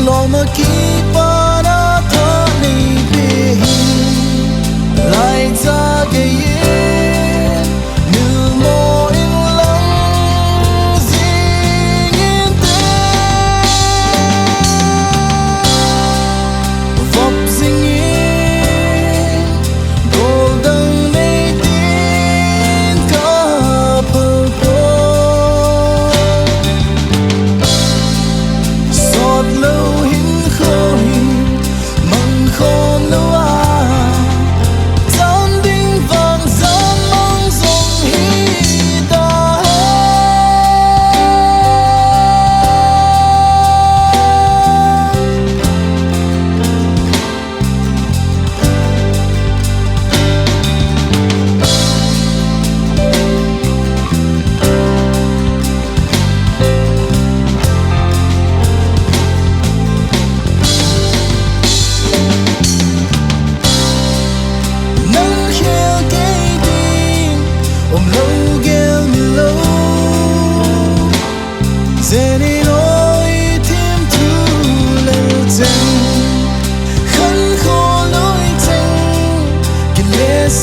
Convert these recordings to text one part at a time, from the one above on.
lo ma ki pa na tha nei pe hi lai za ge ye nu mo in long zing in te vop zing in golden nei tin ka pa po sot lo hin kho hi mang khom lo a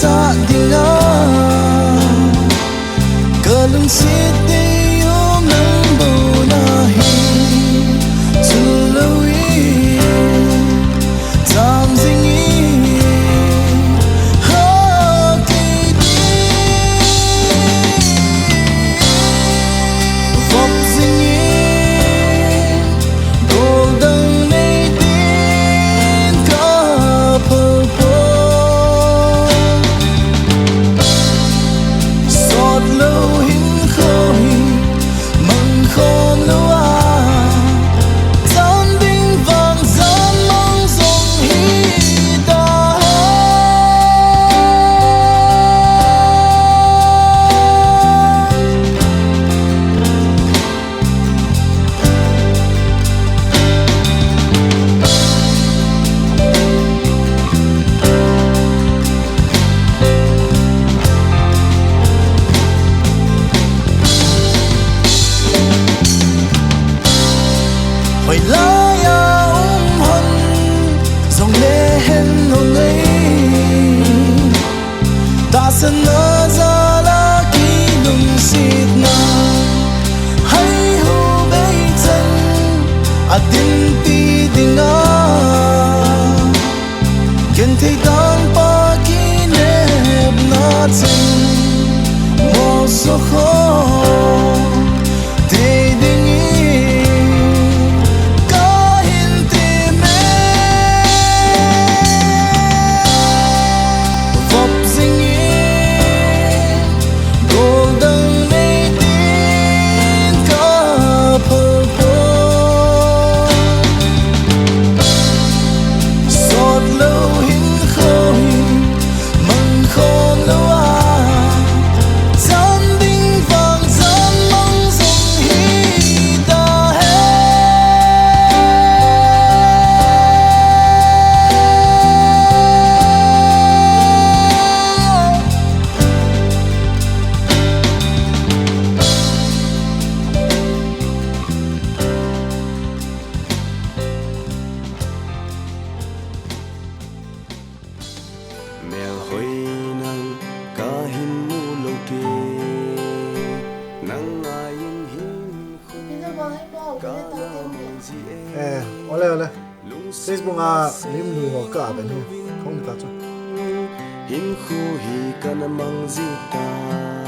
sa dinga kalung siti yum nang bo na hi tului tam zingi ha ki di vop zingi golden nei tin ka pa po lo hin kho hi mang khom lo a zan ding vang zan mang zong hi da Hoy la ya hon dòng lệ hen hồng ấy ta sân nơ ra la ki lung xịt na hay hu bay chân a din ti ding a ken thei dang pa ki nep na chân mo so kho ole Facebook a lim lu ho ka ben hu không được cho hin khu hi kana mang zita